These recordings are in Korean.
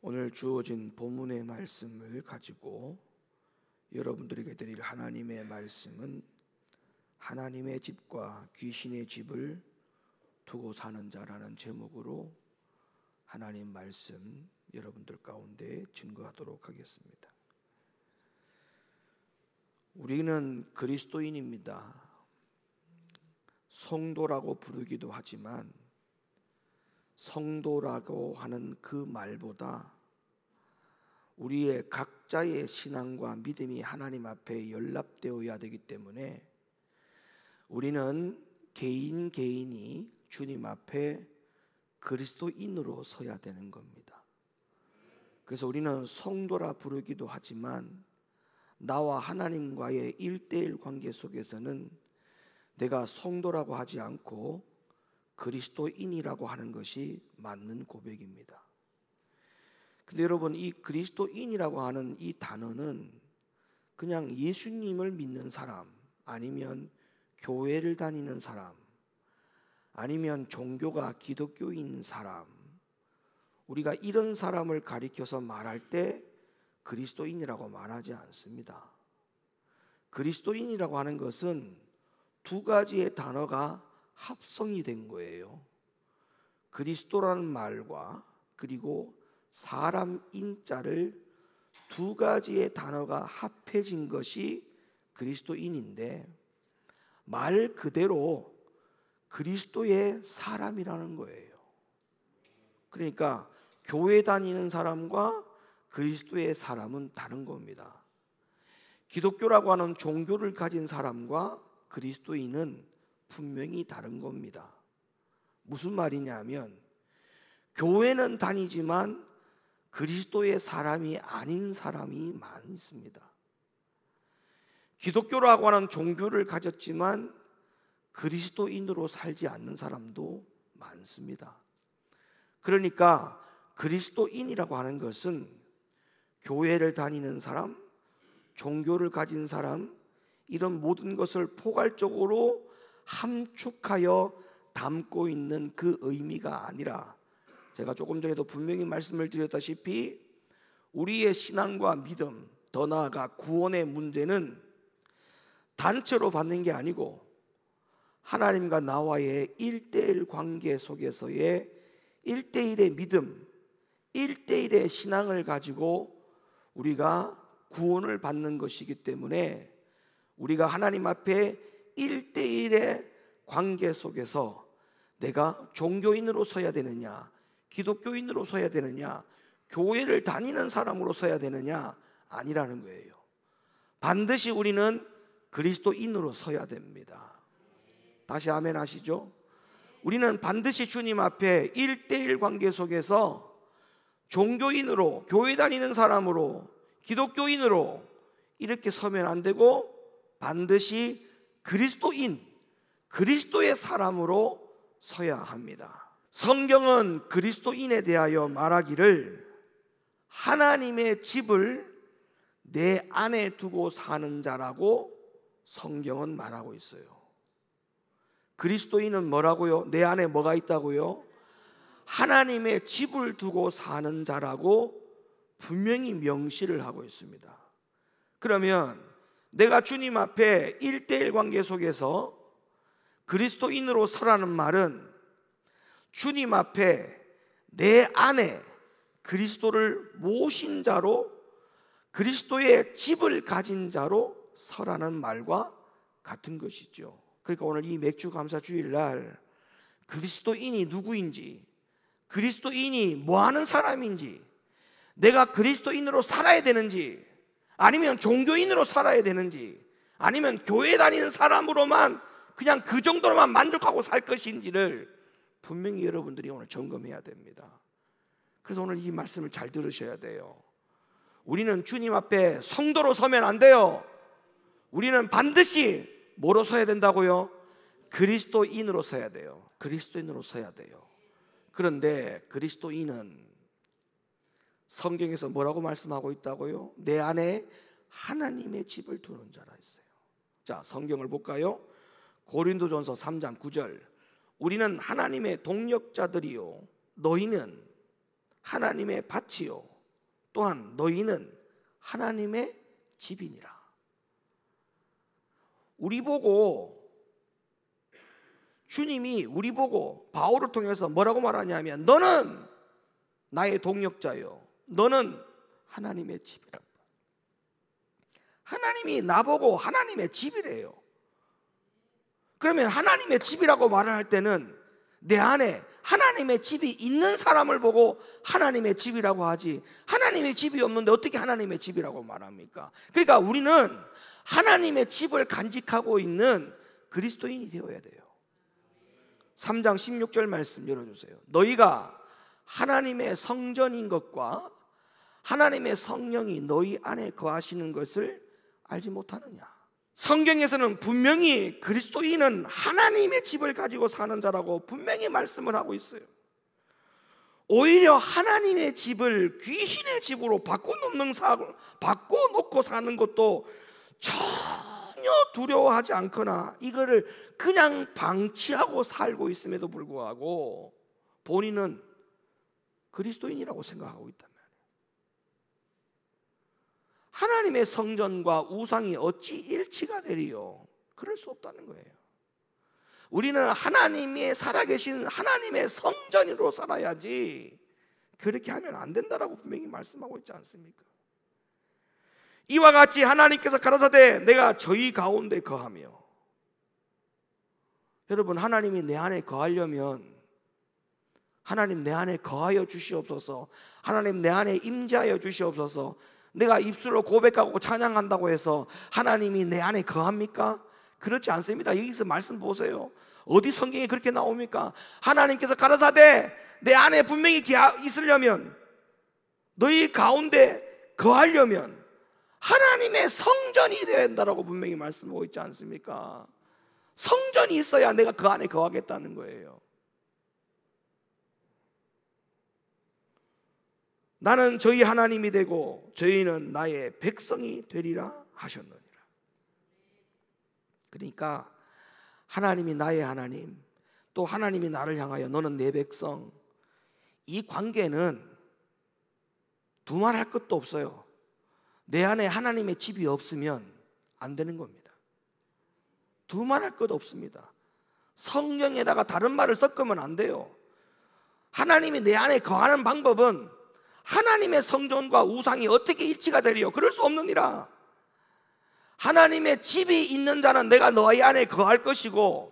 오늘 주어진 본문의 말씀을 가지고 여러분들에게 드릴 하나님의 말씀은 하나님의 집과 귀신의 집을 두고 사는 자라는 제목으로 하나님 말씀 여러분들 가운데 증거하도록 하겠습니다. 우리는 그리스도인입니다. 성도라고 부르기도 하지만 성도라고 하는 그 말보다 우리의 각자의 신앙과 믿음이 하나님 앞에 연합되어야 되기 때문에 우리는 개인이 주님 앞에 그리스도인으로 서야 되는 겁니다. 그래서 우리는 성도라 부르기도 하지만 나와 하나님과의 1:1 관계 속에서는 내가 성도라고 하지 않고 그리스도인이라고 하는 것이 맞는 고백입니다. 근데 여러분, 이 그리스도인이라고 하는 이 단어는 그냥 예수님을 믿는 사람, 아니면 교회를 다니는 사람, 아니면 종교가 기독교인 사람, 우리가 이런 사람을 가리켜서 말할 때 그리스도인이라고 말하지 않습니다. 그리스도인이라고 하는 것은 두 가지의 단어가 합성이 된 거예요. 그리스도라는 말과 그리고 사람 인자를 두 가지의 단어가 합해진 것이 그리스도인인데, 말 그대로 그리스도의 사람이라는 거예요. 그러니까 교회 다니는 사람과 그리스도의 사람은 다른 겁니다. 기독교라고 하는 종교를 가진 사람과 그리스도인은 분명히 다른 겁니다. 무슨 말이냐면, 교회는 다니지만 그리스도의 사람이 아닌 사람이 많습니다. 기독교라고 하는 종교를 가졌지만 그리스도인으로 살지 않는 사람도 많습니다. 그러니까 그리스도인이라고 하는 것은 교회를 다니는 사람, 종교를 가진 사람, 이런 모든 것을 포괄적으로 함축하여 담고 있는 그 의미가 아니라, 제가 조금 전에도 분명히 말씀을 드렸다시피 우리의 신앙과 믿음, 더 나아가 구원의 문제는 단체로 받는 게 아니고 하나님과 나와의 1:1 관계 속에서의 1:1의 믿음, 1:1의 신앙을 가지고 우리가 구원을 받는 것이기 때문에 우리가 하나님 앞에 1:1의 관계 속에서 내가 종교인으로 서야 되느냐, 기독교인으로 서야 되느냐, 교회를 다니는 사람으로 서야 되느냐, 아니라는 거예요. 반드시 우리는 그리스도인으로 서야 됩니다. 다시 아멘 하시죠? 우리는 반드시 주님 앞에 1:1 관계 속에서 종교인으로, 교회 다니는 사람으로, 기독교인으로 이렇게 서면 안 되고 반드시 그리스도인, 그리스도의 사람으로 서야 합니다. 성경은 그리스도인에 대하여 말하기를 하나님의 집을 내 안에 두고 사는 자라고 성경은 말하고 있어요. 그리스도인은 뭐라고요? 내 안에 뭐가 있다고요? 하나님의 집을 두고 사는 자라고 분명히 명시를 하고 있습니다. 그러면 내가 주님 앞에 1:1 관계 속에서 그리스도인으로 서라는 말은 주님 앞에 내 안에 그리스도를 모신 자로, 그리스도의 집을 가진 자로 서라는 말과 같은 것이죠. 그러니까 오늘 이 맥주 감사 주일날 그리스도인이 누구인지, 그리스도인이 뭐하는 사람인지, 내가 그리스도인으로 살아야 되는지, 아니면 종교인으로 살아야 되는지, 아니면 교회 다니는 사람으로만 그냥 그 정도로만 만족하고 살 것인지를 분명히 여러분들이 오늘 점검해야 됩니다. 그래서 오늘 이 말씀을 잘 들으셔야 돼요. 우리는 주님 앞에 성도로 서면 안 돼요. 우리는 반드시 뭐로 서야 된다고요? 그리스도인으로 서야 돼요. 그리스도인으로 서야 돼요. 그런데 그리스도인은 성경에서 뭐라고 말씀하고 있다고요? 내 안에 하나님의 집을 두는 자라 했어요. 자, 성경을 볼까요? 고린도전서 3장 9절. 우리는 하나님의 동역자들이요 너희는 하나님의 밭이요 또한 너희는 하나님의 집이니라. 주님이 우리 보고 바울을 통해서 뭐라고 말하냐면 너는 나의 동역자요, 너는 하나님의 집이라. 하나님이 나보고 하나님의 집이래요. 그러면 하나님의 집이라고 말을 할 때는 내 안에 하나님의 집이 있는 사람을 보고 하나님의 집이라고 하지, 하나님의 집이 없는데 어떻게 하나님의 집이라고 말합니까? 그러니까 우리는 하나님의 집을 간직하고 있는 그리스도인이 되어야 돼요. 3장 16절 말씀 열어주세요. 너희가 하나님의 성전인 것과 하나님의 성령이 너희 안에 거하시는 것을 알지 못하느냐. 성경에서는 분명히 그리스도인은 하나님의 집을 가지고 사는 자라고 분명히 말씀을 하고 있어요. 오히려 하나님의 집을 귀신의 집으로 바꿔놓고 사는 것도 전혀 두려워하지 않거나 이거를 그냥 방치하고 살고 있음에도 불구하고 본인은 그리스도인이라고 생각하고 있단 말이에요. 하나님의 성전과 우상이 어찌 일치가 되리요? 그럴 수 없다는 거예요. 우리는 하나님이 살아계신 하나님의 성전으로 살아야지 그렇게 하면 안 된다라고 분명히 말씀하고 있지 않습니까? 이와 같이 하나님께서 가라사대 내가 저희 가운데 거하며, 여러분 하나님이 내 안에 거하려면 하나님 내 안에 거하여 주시옵소서, 하나님 내 안에 임재하여 주시옵소서, 내가 입술로 고백하고 찬양한다고 해서 하나님이 내 안에 거합니까? 그렇지 않습니다. 여기서 말씀 보세요. 어디 성경에 그렇게 나옵니까? 하나님께서 가라사대 내 안에 분명히 있으려면, 너희 가운데 거하려면 하나님의 성전이 되어야 된다고 분명히 말씀하고 있지 않습니까? 성전이 있어야 내가 그 안에 거하겠다는 거예요. 나는 저희 하나님이 되고 저희는 나의 백성이 되리라 하셨느니라. 그러니까 하나님이 나의 하나님, 또 하나님이 나를 향하여 너는 내 백성, 이 관계는 두말할 것도 없어요. 내 안에 하나님의 집이 없으면 안 되는 겁니다. 두말할 것 없습니다. 성경에다가 다른 말을 섞으면 안 돼요. 하나님이 내 안에 거하는 방법은 하나님의 성전과 우상이 어떻게 일치가 되리요? 그럴 수 없느니라. 하나님의 집이 있는 자는 내가 너희 안에 거할 것이고,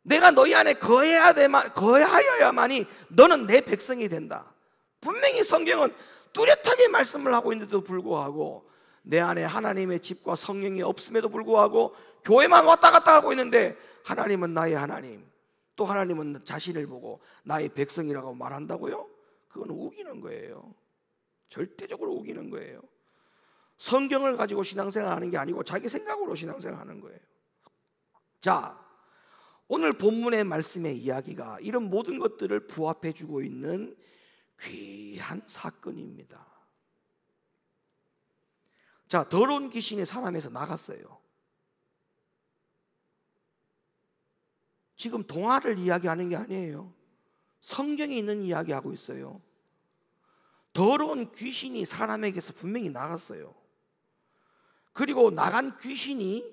내가 너희 안에 거하여야만이 너는 내 백성이 된다. 분명히 성경은 뚜렷하게 말씀을 하고 있는데도 불구하고 내 안에 하나님의 집과 성령이 없음에도 불구하고 교회만 왔다 갔다 하고 있는데 하나님은 나의 하나님, 또 하나님은 자신을 보고 나의 백성이라고 말한다고요? 그건 우기는 거예요. 절대적으로 우기는 거예요. 성경을 가지고 신앙생활하는 게 아니고 자기 생각으로 신앙생활하는 거예요. 자, 오늘 본문의 말씀의 이야기가 이런 모든 것들을 부합해 주고 있는 귀한 사건입니다. 자, 더러운 귀신이 사람에서 나갔어요. 지금 동화를 이야기하는 게 아니에요. 성경에 있는 이야기하고 있어요. 더러운 귀신이 사람에게서 분명히 나갔어요. 그리고 나간 귀신이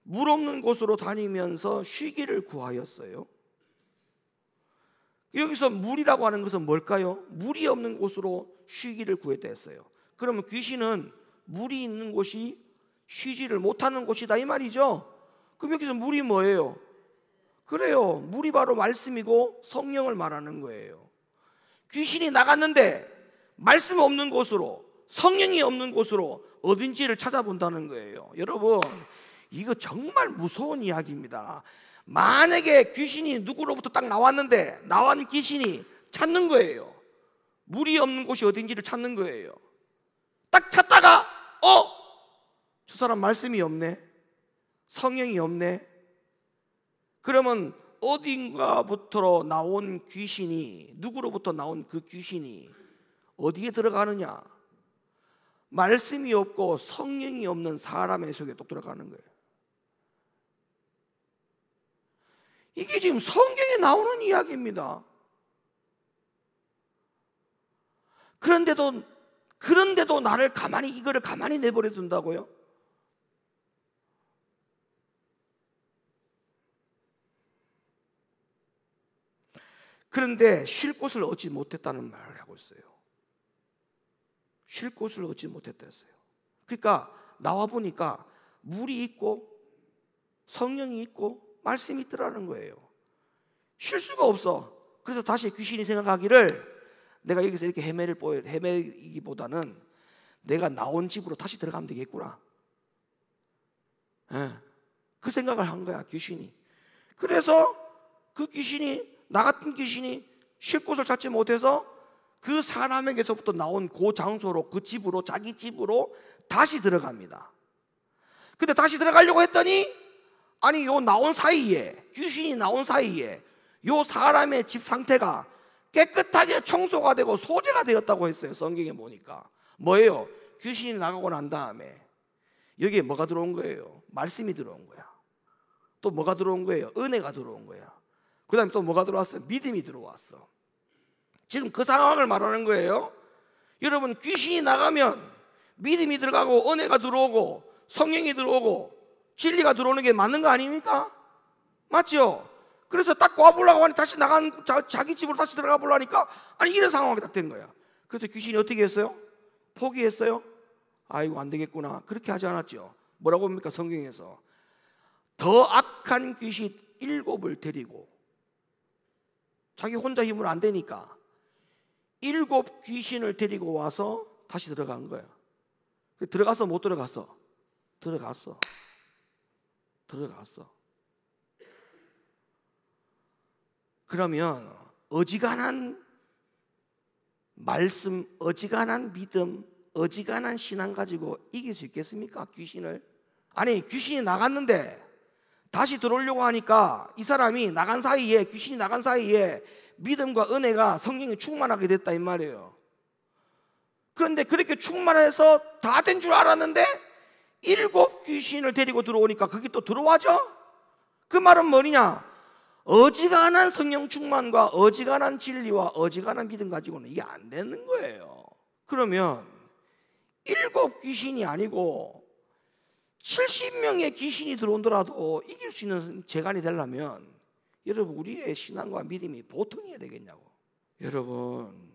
물 없는 곳으로 다니면서 쉬기를 구하였어요. 여기서 물이라고 하는 것은 뭘까요? 물이 없는 곳으로 쉬기를 구했다 했어요. 그러면 귀신은 물이 있는 곳이 쉬지를 못하는 곳이다 이 말이죠. 그럼 여기서 물이 뭐예요? 그래요, 물이 바로 말씀이고 성령을 말하는 거예요. 귀신이 나갔는데 말씀 없는 곳으로, 성령이 없는 곳으로 어딘지를 찾아본다는 거예요. 여러분, 이거 정말 무서운 이야기입니다. 만약에 귀신이 누구로부터 딱 나왔는데 나온 귀신이 찾는 거예요. 물이 없는 곳이 어딘지를 찾는 거예요. 딱 찾다가 저 사람 말씀이 없네, 성령이 없네. 그러면 어딘가부터 나온 귀신이, 누구로부터 나온 그 귀신이 어디에 들어가느냐? 말씀이 없고 성령이 없는 사람의 속에 또 들어가는 거예요. 이게 지금 성경에 나오는 이야기입니다. 그런데도 그런데도 나를 이거를 가만히 내버려 둔다고요? 그런데 쉴 곳을 얻지 못했다는 말을 하고 있어요. 쉴 곳을 얻지 못했다 했어요. 그러니까 나와 보니까 물이 있고 성령이 있고 말씀이 있더라는 거예요. 쉴 수가 없어. 그래서 다시 귀신이 생각하기를 내가 여기서 이렇게 헤매기보다는 내가 나온 집으로 다시 들어가면 되겠구나. 네. 그 생각을 한 거야, 귀신이. 그래서 그 귀신이, 나 같은 귀신이 쉴 곳을 찾지 못해서 그 사람에게서부터 나온 그 장소로, 그 집으로, 자기 집으로 다시 들어갑니다. 근데 다시 들어가려고 했더니 아니 요 나온 사이에, 귀신이 나온 사이에 요 사람의 집 상태가 깨끗하게 청소가 되고 소재가 되었다고 했어요. 성경에 보니까. 뭐예요? 귀신이 나가고 난 다음에 여기에 뭐가 들어온 거예요? 말씀이 들어온 거야. 또 뭐가 들어온 거예요? 은혜가 들어온 거야. 그 다음에 또 뭐가 들어왔어? 믿음이 들어왔어. 지금 그 상황을 말하는 거예요. 여러분, 귀신이 나가면 믿음이 들어가고 은혜가 들어오고 성령이 들어오고 진리가 들어오는 게 맞는 거 아닙니까? 맞죠? 그래서 딱 와보려고 하니 다시 자기 집으로 다시 들어가 보려니까 아니 이런 상황이 딱 된 거야. 그래서 귀신이 어떻게 했어요? 포기했어요? 아이고 안 되겠구나. 그렇게 하지 않았죠. 뭐라고 합니까? 성경에서 더 악한 귀신 7을 데리고, 자기 혼자 힘으로 안 되니까 7 귀신을 데리고 와서 다시 들어간 거야. 들어갔어? 못 들어갔어? 들어갔어. 그러면 어지간한 말씀, 어지간한 믿음, 어지간한 신앙 가지고 이길 수 있겠습니까? 귀신을. 아니 귀신이 나갔는데 다시 들어오려고 하니까 이 사람이 나간 사이에, 귀신이 나간 사이에 믿음과 은혜가, 성령이 충만하게 됐다 이 말이에요. 그런데 그렇게 충만해서 다 된 줄 알았는데 7 귀신을 데리고 들어오니까 그게 또 들어와죠? 그 말은 뭐냐? 어지간한 성령 충만과 어지간한 진리와 어지간한 믿음 가지고는 이게 안 되는 거예요. 그러면 7 귀신이 아니고 70명의 귀신이 들어오더라도 이길 수 있는 재간이 되려면 여러분, 우리의 신앙과 믿음이 보통이어야 되겠냐고. 여러분,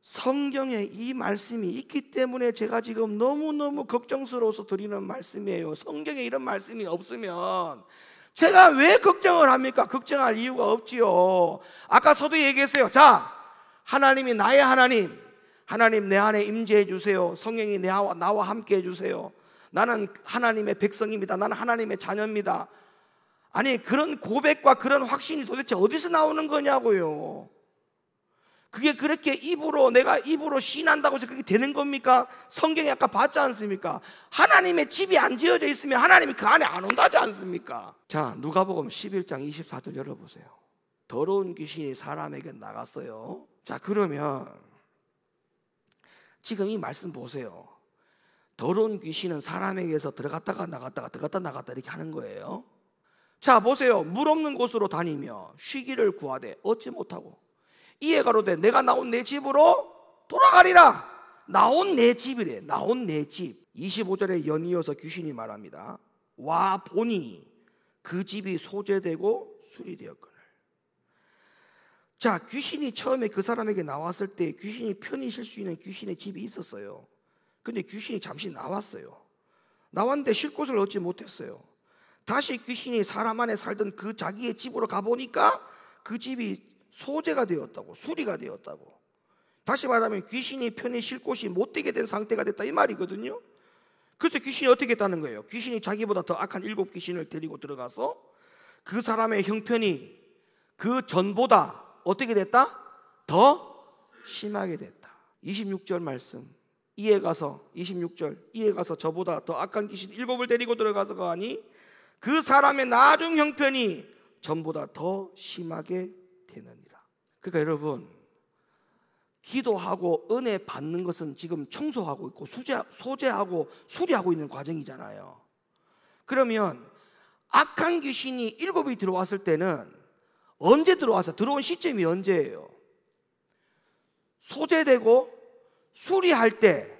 성경에 이 말씀이 있기 때문에 제가 지금 너무너무 걱정스러워서 드리는 말씀이에요. 성경에 이런 말씀이 없으면 제가 왜 걱정을 합니까? 걱정할 이유가 없지요. 아까 서두 얘기했어요. 자, 하나님이 나의 하나님, 하나님 내 안에 임재해 주세요. 성령이 나와 함께 해 주세요. 나는 하나님의 백성입니다. 나는 하나님의 자녀입니다. 아니 그런 고백과 그런 확신이 도대체 어디서 나오는 거냐고요. 그게 그렇게 내가 입으로 시인한다고 해서 그게 되는 겁니까? 성경에 아까 봤지 않습니까? 하나님의 집이 안 지어져 있으면 하나님이 그 안에 안 온다지 않습니까? 자, 누가복음 11장 24절 열어보세요. 더러운 귀신이 사람에게 나갔어요. 자, 그러면 지금 이 말씀 보세요. 더러운 귀신은 사람에게서 들어갔다가 나갔다가 들어갔다 나갔다 이렇게 하는 거예요. 자, 보세요. 물 없는 곳으로 다니며 쉬기를 구하되 얻지 못하고 이에 가로되 내가 나온 내 집으로 돌아가리라. 나온 내 집이래. 나온 내 집. 25절에 연이어서 귀신이 말합니다. 와 보니 그 집이 소재되고 수리되었거늘. 자, 귀신이 처음에 그 사람에게 나왔을 때 귀신이 편히 쉴 수 있는 귀신의 집이 있었어요. 근데 귀신이 잠시 나왔어요. 나왔는데 쉴 곳을 얻지 못했어요. 다시 귀신이 사람 안에 살던 그 자기의 집으로 가보니까 그 집이 소재가 되었다고, 수리가 되었다고. 다시 말하면 귀신이 편히 쉴 곳이 못 되게 된 상태가 됐다 이 말이거든요. 그래서 귀신이 어떻게 했다는 거예요? 귀신이 자기보다 더 악한 7 귀신을 데리고 들어가서 그 사람의 형편이 그 전보다 어떻게 됐다? 더 심하게 됐다. 26절 말씀. 26절 이에 가서 저보다 더 악한 귀신 7을 데리고 들어가서 가니 그 사람의 나중 형편이 전보다 더 심하게 되느니라. 그러니까 여러분, 기도하고 은혜 받는 것은 지금 청소하고 있고 소재하고 수리하고 있는 과정이잖아요. 그러면 악한 귀신이 7이 들어왔을 때는 언제 들어와서 들어온 시점이 언제예요? 소재되고 수리할 때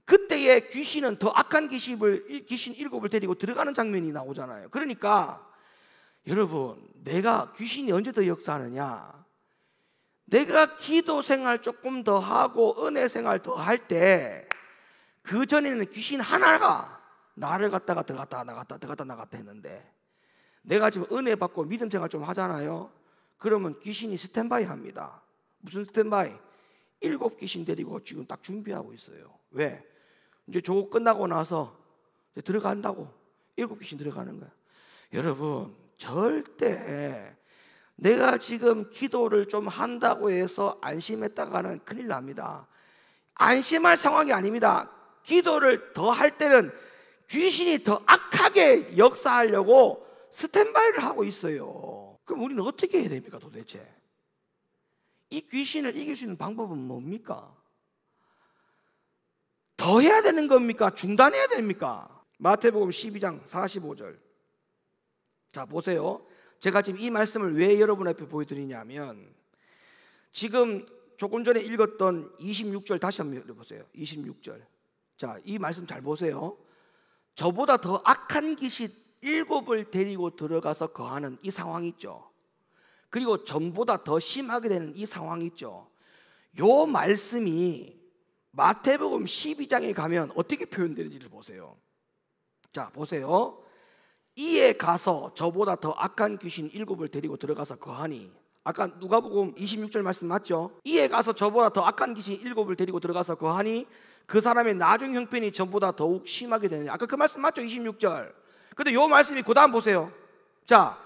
그때의 귀신은 더 악한 귀신 7을 데리고 들어가는 장면이 나오잖아요. 그러니까 여러분, 내가 귀신이 언제 더 역사하느냐? 내가 기도 생활 조금 더 하고 은혜 생활 더 할 때, 그 전에는 귀신 하나가 나를 갖다가 들어갔다 나갔다 들어갔다 나갔다 했는데, 내가 지금 은혜 받고 믿음 생활 좀 하잖아요. 그러면 귀신이 스탠바이 합니다. 무슨 스탠바이? 7 귀신 데리고 지금 딱 준비하고 있어요. 왜? 이제 저거 끝나고 나서 이제 들어간다고. 7 귀신 들어가는 거야. 여러분, 절대 내가 지금 기도를 좀 한다고 해서 안심했다가는 큰일 납니다. 안심할 상황이 아닙니다. 기도를 더 할 때는 귀신이 더 악하게 역사하려고 스탠바이를 하고 있어요. 그럼 우리는 어떻게 해야 됩니까 도대체? 이 귀신을 이길 수 있는 방법은 뭡니까? 더 해야 되는 겁니까? 중단해야 됩니까? 마태복음 12장 45절. 자, 보세요. 제가 지금 이 말씀을 왜 여러분 앞에 보여드리냐면, 지금 조금 전에 읽었던 26절 다시 한번 읽어보세요. 26절. 자, 이 말씀 잘 보세요. 저보다 더 악한 귀신 7을 데리고 들어가서 거하는 이 상황 있죠. 그리고 전보다 더 심하게 되는 이 상황 있죠. 요 말씀이 마태복음 12장에 가면 어떻게 표현되는지를 보세요. 자, 보세요. 이에 가서 저보다 더 악한 귀신 7을 데리고 들어가서 거하니, 아까 누가복음 26절 말씀 맞죠? 이에 가서 저보다 더 악한 귀신 7을 데리고 들어가서 거하니 그 사람의 나중 형편이 전보다 더욱 심하게 되느냐. 아까 그 말씀 맞죠? 26절. 근데 요 말씀이 그 다음 보세요. 자,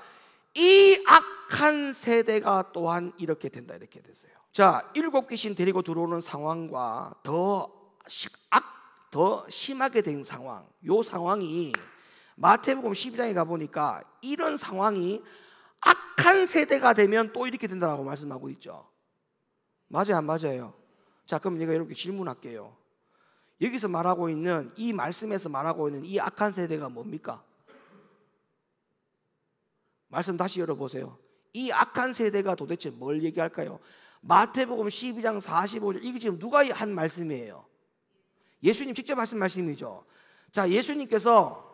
이 악한 세대가 또한 이렇게 된다, 이렇게 됐어요. 자, 7 귀신 데리고 들어오는 상황과 더 심하게 된 상황, 요 상황이 마태복음 12장에 가보니까 이런 상황이 악한 세대가 되면 또 이렇게 된다고 말씀하고 있죠. 맞아요, 안 맞아요? 자, 그럼 제가 이렇게 질문할게요. 여기서 말하고 있는, 이 말씀에서 말하고 있는 이 악한 세대가 뭡니까? 말씀 다시 열어보세요. 이 악한 세대가 도대체 뭘 얘기할까요? 마태복음 12장 45절, 이게 지금 누가 한 말씀이에요? 예수님 직접 하신 말씀이죠. 자, 예수님께서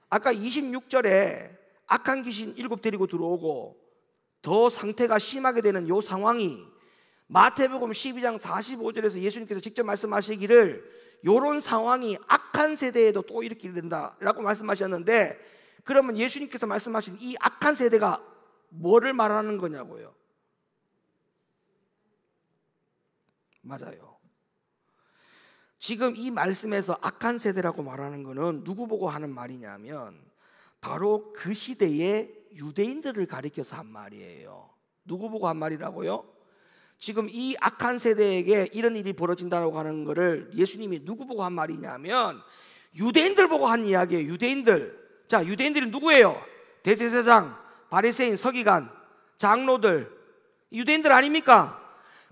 아까 26절에 악한 귀신 7 데리고 들어오고 더 상태가 심하게 되는 요 상황이 마태복음 12장 45절에서 예수님께서 직접 말씀하시기를, 요런 상황이 악한 세대에도 또 이렇게 된다라고 말씀하셨는데, 그러면 예수님께서 말씀하신 이 악한 세대가 뭐를 말하는 거냐고요? 맞아요. 지금 이 말씀에서 악한 세대라고 말하는 거는 누구 보고 하는 말이냐면, 바로 그 시대의 유대인들을 가리켜서 한 말이에요. 누구 보고 한 말이라고요? 지금 이 악한 세대에게 이런 일이 벌어진다고 하는 거를 예수님이 누구 보고 한 말이냐면 유대인들 보고 한 이야기예요. 유대인들. 자, 유대인들이 누구예요? 대제사장, 바리새인, 서기관, 장로들, 유대인들 아닙니까?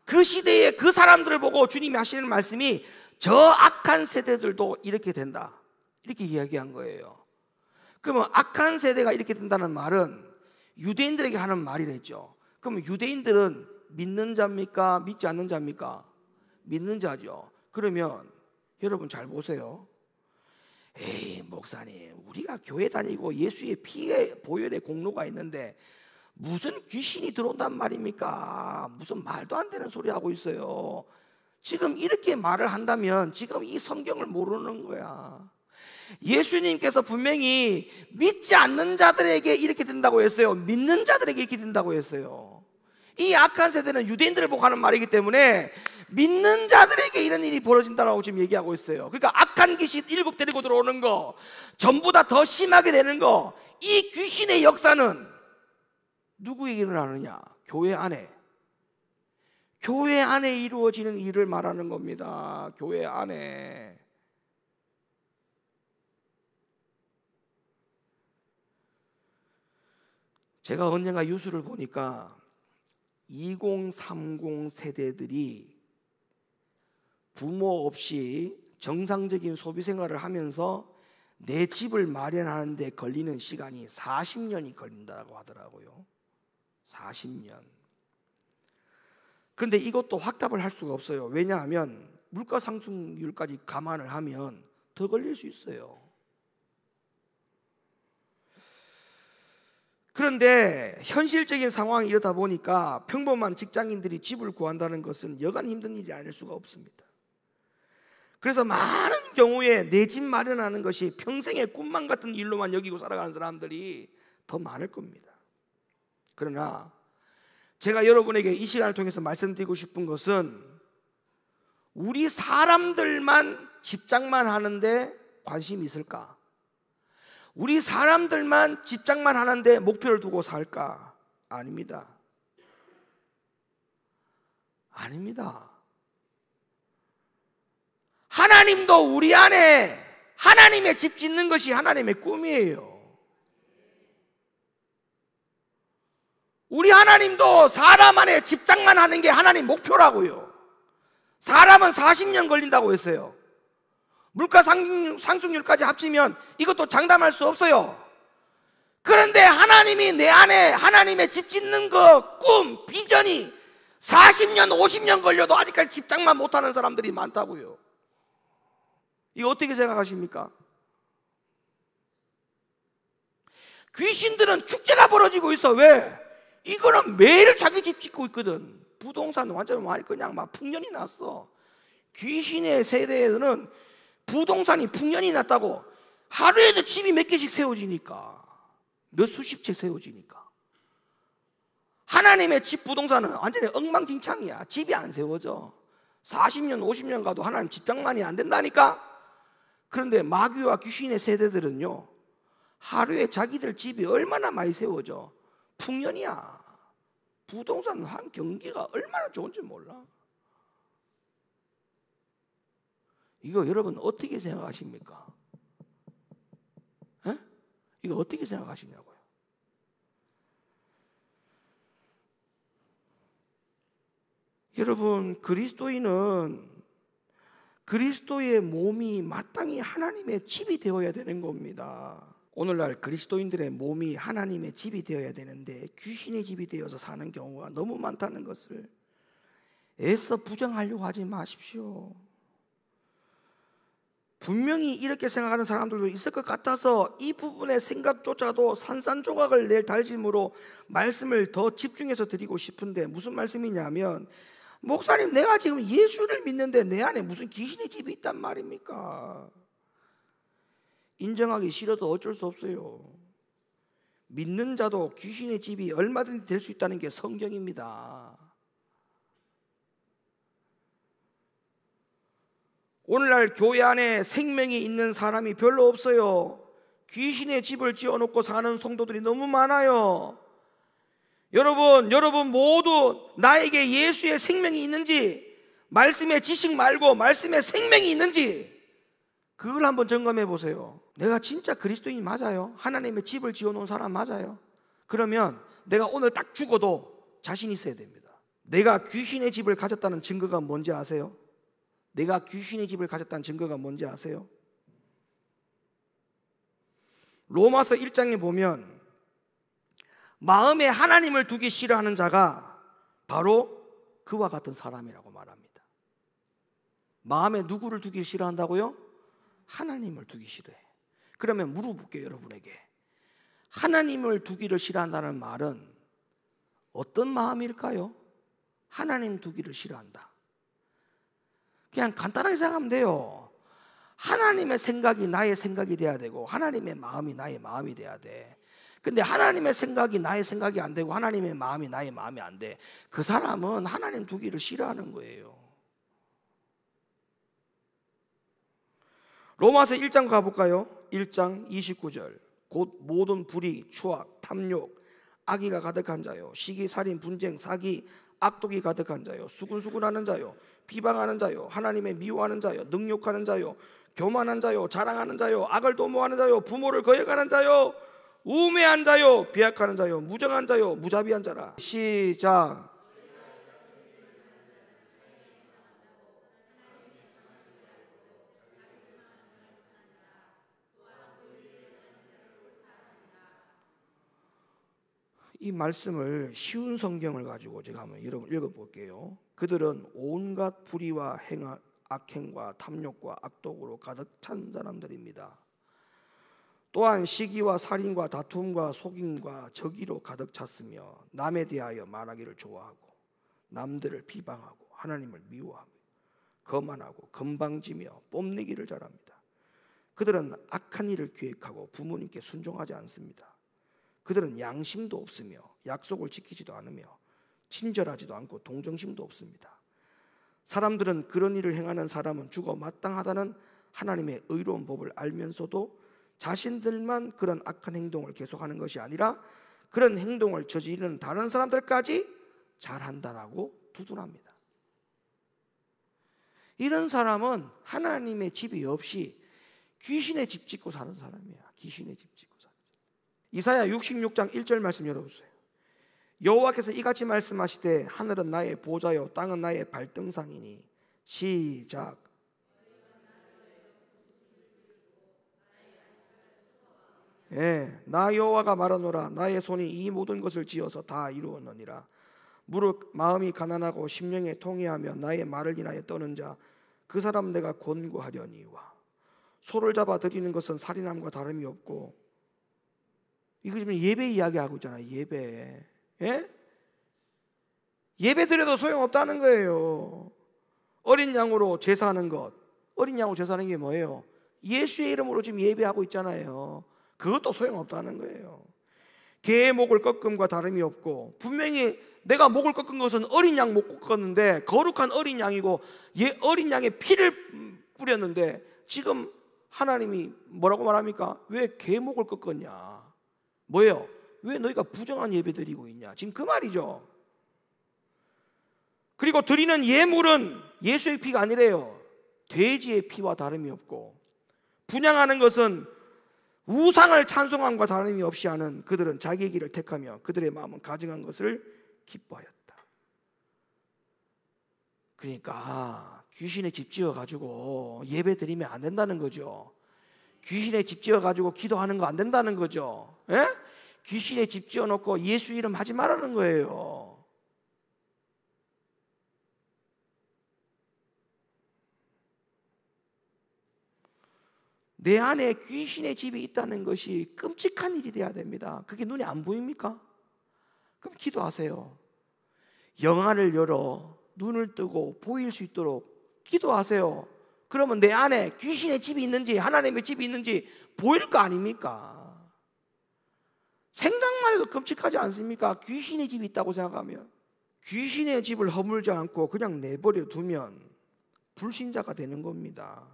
그 시대에 그 사람들을 보고 주님이 하시는 말씀이 저 악한 세대들도 이렇게 된다, 이렇게 이야기한 거예요. 그러면 악한 세대가 이렇게 된다는 말은 유대인들에게 하는 말이랬죠. 그러면 유대인들은 믿는 자입니까? 믿지 않는 자입니까? 믿는 자죠. 그러면 여러분 잘 보세요. 에이, 목사님, 우리가 교회 다니고 예수의 피의 보혈의 공로가 있는데 무슨 귀신이 들어온단 말입니까? 무슨 말도 안 되는 소리 하고 있어요. 지금 이렇게 말을 한다면 지금 이 성경을 모르는 거야. 예수님께서 분명히 믿지 않는 자들에게 이렇게 된다고 했어요. 믿는 자들에게 이렇게 된다고 했어요. 이 악한 세대는 유대인들을 보고 하는 말이기 때문에 믿는 자들에게 이런 일이 벌어진다고 지금 얘기하고 있어요. 그러니까 악한 귀신 7 데리고 들어오는 거, 전보다 더 심하게 되는 거, 이 귀신의 역사는 누구에게 일어나느냐? 교회 안에. 교회 안에 이루어지는 일을 말하는 겁니다. 교회 안에. 제가 언젠가 뉴스를 보니까 2030 세대들이 부모 없이 정상적인 소비 생활을 하면서 내 집을 마련하는 데 걸리는 시간이 40년이 걸린다고 하더라고요. 40년. 그런데 이것도 확답을 할 수가 없어요. 왜냐하면 물가 상승률까지 감안을 하면 더 걸릴 수 있어요. 그런데 현실적인 상황이 이러다 보니까 평범한 직장인들이 집을 구한다는 것은 여간 힘든 일이 아닐 수가 없습니다. 그래서 많은 경우에 내 집 마련하는 것이 평생의 꿈만 같은 일로만 여기고 살아가는 사람들이 더 많을 겁니다. 그러나 제가 여러분에게 이 시간을 통해서 말씀드리고 싶은 것은 우리 사람들만 집장만 하는데 관심이 있을까? 우리 사람들만 집장만 하는데 목표를 두고 살까? 아닙니다. 아닙니다. 하나님도 우리 안에 하나님의 집 짓는 것이 하나님의 꿈이에요. 우리 하나님도 사람 안에 집장만 하는 게 하나님 목표라고요. 사람은 40년 걸린다고 했어요. 물가 상승률까지 합치면 이것도 장담할 수 없어요. 그런데 하나님이 내 안에 하나님의 집 짓는 거 꿈, 비전이 40년, 50년 걸려도 아직까지 집장만 못하는 사람들이 많다고요. 이거 어떻게 생각하십니까? 귀신들은 축제가 벌어지고 있어. 왜? 이거는 매일 자기 집 짓고 있거든. 부동산 완전 그냥 막 풍년이 났어. 귀신의 세대에는 부동산이 풍년이 났다고. 하루에도 집이 몇 개씩 세워지니까, 몇 수십 채 세워지니까. 하나님의 집 부동산은 완전히 엉망진창이야. 집이 안 세워져. 40년 50년 가도 하나님 집장만이 안 된다니까. 그런데 마귀와 귀신의 세대들은요, 하루에 자기들 집이 얼마나 많이 세워져. 풍년이야. 부동산 한 경기가 얼마나 좋은지 몰라. 이거 여러분 어떻게 생각하십니까? 에? 이거 어떻게 생각하시냐고요? 여러분, 그리스도인은 그리스도의 몸이 마땅히 하나님의 집이 되어야 되는 겁니다. 오늘날 그리스도인들의 몸이 하나님의 집이 되어야 되는데 귀신의 집이 되어서 사는 경우가 너무 많다는 것을 애써 부정하려고 하지 마십시오. 분명히 이렇게 생각하는 사람들도 있을 것 같아서 이 부분의 생각조차도 산산조각을 낼 다짐으로 말씀을 더 집중해서 드리고 싶은데, 무슨 말씀이냐면, 목사님, 내가 지금 예수를 믿는데 내 안에 무슨 귀신의 집이 있단 말입니까? 인정하기 싫어도 어쩔 수 없어요. 믿는 자도 귀신의 집이 얼마든지 될 수 있다는 게 성경입니다. 오늘날 교회 안에 생명이 있는 사람이 별로 없어요. 귀신의 집을 지어놓고 사는 성도들이 너무 많아요. 여러분 모두 나에게 예수의 생명이 있는지, 말씀의 지식 말고 말씀의 생명이 있는지, 그걸 한번 점검해 보세요. 내가 진짜 그리스도인이 맞아요? 하나님의 집을 지어놓은 사람 맞아요? 그러면 내가 오늘 딱 죽어도 자신 있어야 됩니다. 내가 귀신의 집을 가졌다는 증거가 뭔지 아세요? 내가 귀신의 집을 가졌다는 증거가 뭔지 아세요? 로마서 1장에 보면 마음에 하나님을 두기 싫어하는 자가 바로 그와 같은 사람이라고 말합니다. 마음에 누구를 두기 싫어한다고요? 하나님을 두기 싫어해. 그러면 물어볼게요, 여러분에게. 하나님을 두기를 싫어한다는 말은 어떤 마음일까요? 하나님 두기를 싫어한다. 그냥 간단하게 생각하면 돼요. 하나님의 생각이 나의 생각이 돼야 되고 하나님의 마음이 나의 마음이 돼야 돼. 근데 하나님의 생각이 나의 생각이 안 되고 하나님의 마음이 나의 마음이 안 돼. 그 사람은 하나님 두기를 싫어하는 거예요. 로마서 1장 가볼까요? 1장 29절. 곧 모든 불의, 추악, 탐욕, 악의가 가득한 자요, 시기, 살인, 분쟁, 사기, 악독이 가득한 자요, 수군수군하는 자요, 비방하는 자요, 하나님의 미워하는 자요, 능욕하는 자요, 교만한 자요, 자랑하는 자요, 악을 도모하는 자요, 부모를 거역하는 자요, 우매한 자요, 비약하는 자요, 무정한 자요, 무자비한 자라. 시작. 이 말씀을 쉬운 성경을 가지고 제가 한번 여러분 읽어볼게요. 그들은 온갖 불의와 악행과 탐욕과 악독으로 가득 찬 사람들입니다. 또한 시기와 살인과 다툼과 속임과 저기로 가득 찼으며 남에 대하여 말하기를 좋아하고 남들을 비방하고 하나님을 미워하고 거만하고 건방지며 뽐내기를 잘합니다. 그들은 악한 일을 기획하고 부모님께 순종하지 않습니다. 그들은 양심도 없으며 약속을 지키지도 않으며 친절하지도 않고 동정심도 없습니다. 사람들은 그런 일을 행하는 사람은 죽어 마땅하다는 하나님의 의로운 법을 알면서도 자신들만 그런 악한 행동을 계속하는 것이 아니라 그런 행동을 저지르는 다른 사람들까지 잘한다라고 두둔합니다. 이런 사람은 하나님의 집이 없이 귀신의 집 짓고 사는 사람이야. 귀신의 집 짓고 사는 사람. 이사야 66장 1절 말씀 열어보세요. 여호와께서 이같이 말씀하시되 하늘은 나의 보좌요 땅은 나의 발등상이니. 시작. 나 여호와가 말하노라. 나의 손이 이 모든 것을 지어서 다 이루었느니라. 무릇 마음이 가난하고 심령에 통회하며 나의 말을 인하여 떠는 자 그 사람 내가 권고하려니와. 소를 잡아 드리는 것은 살인함과 다름이 없고. 이거 지금 예배 이야기하고 있잖아요. 예배. 예배 드려도 소용없다는 거예요. 어린 양으로 제사하는 것. 어린 양으로 제사하는 게 뭐예요? 예수의 이름으로 지금 예배하고 있잖아요. 그것도 소용없다는 거예요. 개의 목을 꺾음과 다름이 없고, 분명히 내가 목을 꺾은 것은 어린 양 목 꺾었는데 거룩한 어린 양이고 어린 양의 피를 뿌렸는데 지금 하나님이 뭐라고 말합니까? 왜 개 목을 꺾었냐? 뭐예요? 왜 너희가 부정한 예배 드리고 있냐? 지금 그 말이죠. 그리고 드리는 예물은 예수의 피가 아니래요. 돼지의 피와 다름이 없고, 분향하는 것은 우상을 찬송함과 다름이 없이 하는 그들은 자기의 길을 택하며 그들의 마음은 가증한 것을 기뻐하였다. 그러니까 귀신의 집 지어가지고 예배 드리면 안 된다는 거죠. 귀신의 집 지어가지고 기도하는 거 안 된다는 거죠. 귀신의 집 지어놓고 예수 이름 하지 말라는 거예요. 내 안에 귀신의 집이 있다는 것이 끔찍한 일이 돼야 됩니다. 그게 눈에 안 보입니까? 그럼 기도하세요. 영안을 열어 눈을 뜨고 보일 수 있도록 기도하세요. 그러면 내 안에 귀신의 집이 있는지 하나님의 집이 있는지 보일 거 아닙니까? 생각만 해도 끔찍하지 않습니까? 귀신의 집이 있다고 생각하면. 귀신의 집을 허물지 않고 그냥 내버려 두면 불신자가 되는 겁니다.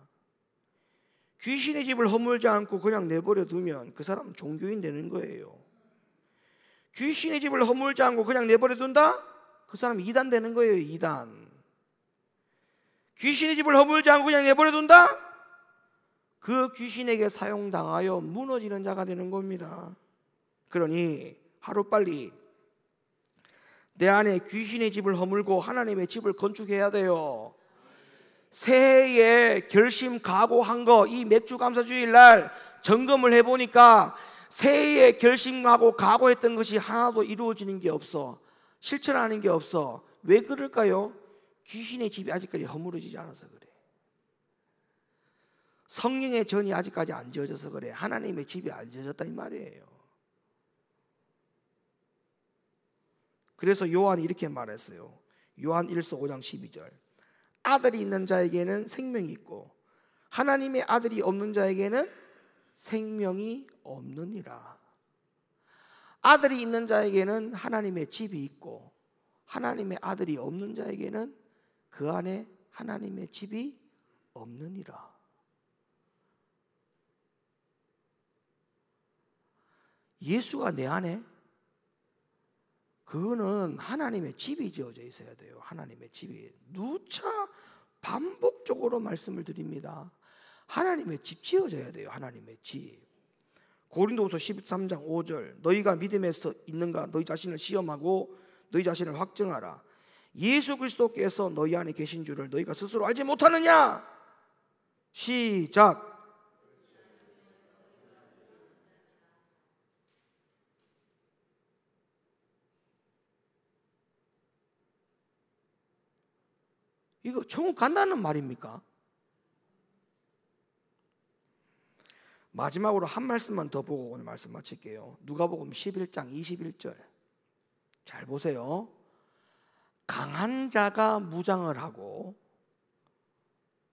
귀신의 집을 허물지 않고 그냥 내버려 두면 그 사람은 종교인 되는 거예요. 귀신의 집을 허물지 않고 그냥 내버려 둔다? 그 사람은 이단 되는 거예요. 이단. 귀신의 집을 허물지 않고 그냥 내버려 둔다? 그 귀신에게 사용당하여 무너지는 자가 되는 겁니다. 그러니 하루빨리 내 안에 귀신의 집을 허물고 하나님의 집을 건축해야 돼요. 새해에 결심 각오한 거, 이 맥주 감사주일 날 점검을 해보니까 새해에 결심하고 각오했던 것이 하나도 이루어지는 게 없어. 실천하는 게 없어. 왜 그럴까요? 귀신의 집이 아직까지 허물어지지 않아서 그래. 성령의 전이 아직까지 안 지어져서 그래. 하나님의 집이 안 지어졌다 이 말이에요. 그래서 요한이 이렇게 말했어요. 요한 1서 5장 12절. 아들이 있는 자에게는 생명이 있고 하나님의 아들이 없는 자에게는 생명이 없느니라. 아들이 있는 자에게는 하나님의 집이 있고 하나님의 아들이 없는 자에게는 그 안에 하나님의 집이 없느니라. 예수가 내 안에, 그거는 하나님의 집이 지어져 있어야 돼요. 하나님의 집이. 누차 반복적으로 말씀을 드립니다. 하나님의 집 지어져야 돼요. 하나님의 집. 고린도후서 13장 5절. 너희가 믿음에서 있는가 너희 자신을 시험하고 너희 자신을 확증하라. 예수 그리스도께서 너희 안에 계신 줄을 너희가 스스로 알지 못하느냐? 시작. 이거 천국 간다는 말입니까? 마지막으로 한 말씀만 더 보고 오늘 말씀 마칠게요. 누가복음 11장 21절 잘 보세요. 강한 자가 무장을 하고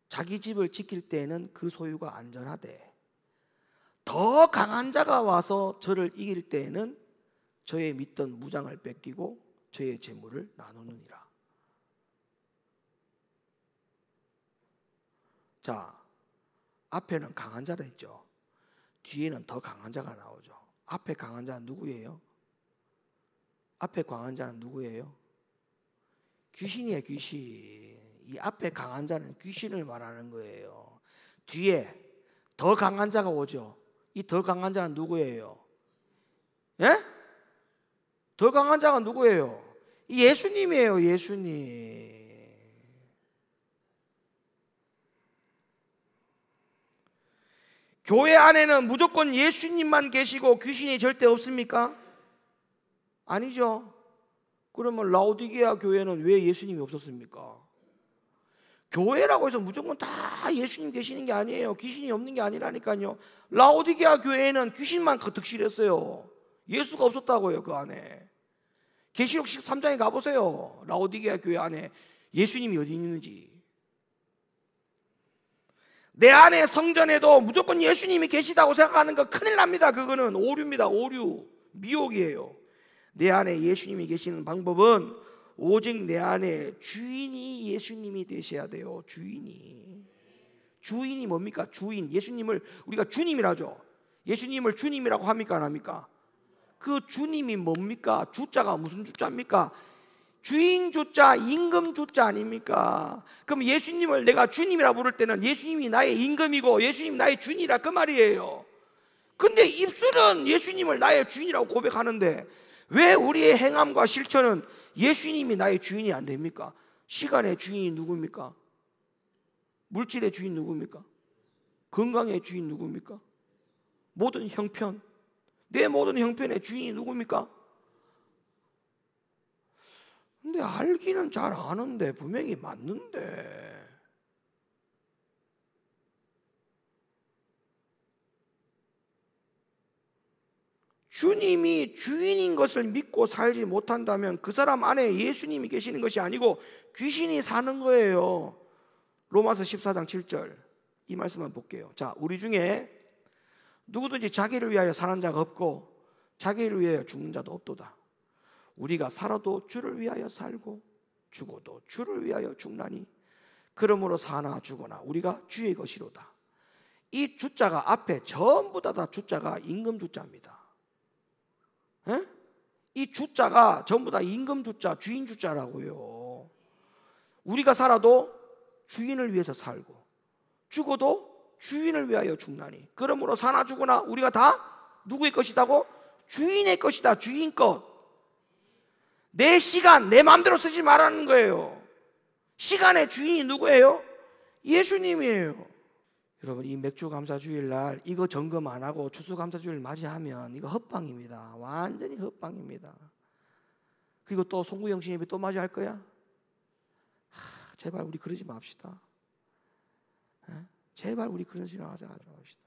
자기 집을 지킬 때에는 그 소유가 안전하되 더 강한 자가 와서 저를 이길 때에는 저의 믿던 무장을 뺏기고 저의 재물을 나누느니라. 자, 앞에는 강한 자라 했죠. 뒤에는 더 강한 자가 나오죠. 앞에 강한 자는 누구예요? 앞에 강한 자는 누구예요? 귀신이에요, 귀신. 이 앞에 강한 자는 귀신을 말하는 거예요. 뒤에 더 강한 자가 오죠. 이 더 강한 자는 누구예요? 예? 더 강한 자가 누구예요? 이 예수님이에요, 예수님. 교회 안에는 무조건 예수님만 계시고 귀신이 절대 없습니까? 아니죠. 그러면 라오디게아 교회는 왜 예수님이 없었습니까? 교회라고 해서 무조건 다 예수님 계시는 게 아니에요. 귀신이 없는 게 아니라니까요. 라오디게아 교회에는 귀신만 득실했어요. 예수가 없었다고요. 그 안에 계시록 13장에 가보세요. 라오디게아 교회 안에 예수님이 어디 있는지. 내 안에 성전에도 무조건 예수님이 계시다고 생각하는 거 큰일 납니다. 그거는 오류입니다. 오류, 미혹이에요. 내 안에 예수님이 계시는 방법은 오직 내 안에 주인이 예수님이 되셔야 돼요. 주인이 뭡니까? 주인. 예수님을 우리가 주님이라죠. 예수님을 주님이라고 합니까? 안 합니까? 그 주님이 뭡니까? 주자가 무슨 주자입니까? 주인 주자, 임금 주자 아닙니까? 그럼 예수님을 내가 주님이라 부를 때는 예수님이 나의 임금이고 예수님 나의 주인이라 그 말이에요. 근데 입술은 예수님을 나의 주인이라고 고백하는데 왜 우리의 행함과 실천은 예수님이 나의 주인이 안 됩니까? 시간의 주인이 누굽니까? 물질의 주인 누굽니까? 건강의 주인 누굽니까? 모든 형편, 내 모든 형편의 주인이 누굽니까? 근데 알기는 잘 아는데 분명히 맞는데 주님이 주인인 것을 믿고 살지 못한다면 그 사람 안에 예수님이 계시는 것이 아니고 귀신이 사는 거예요. 로마서 14장 7절 이 말씀만 볼게요. 자, 우리 중에 누구든지 자기를 위하여 사는 자가 없고 자기를 위하여 죽는 자도 없도다. 우리가 살아도 주를 위하여 살고 죽어도 주를 위하여 죽나니 그러므로 사나 죽거나 우리가 주의 것이로다. 이 주자가 앞에 전부 다 주자가 임금 주자입니다. 에? 이 주자가 전부 다 임금 주자, 주인 주자라고요. 우리가 살아도 주인을 위해서 살고 죽어도 주인을 위하여 죽나니 그러므로 사나 죽거나 우리가 다 누구의 것이다고? 주인의 것이다. 주인 것. 내 시간 내 마음대로 쓰지 말라는 거예요. 시간의 주인이 누구예요? 예수님이에요. 여러분, 이 맥주감사주일 날 이거 점검 안 하고 추수감사주일 맞이하면 이거 헛방입니다. 완전히 헛방입니다. 그리고 또 송구영신 예배 또 맞이할 거야? 제발 우리 그러지 맙시다. 제발 우리 그런 생각 하지 맙시다.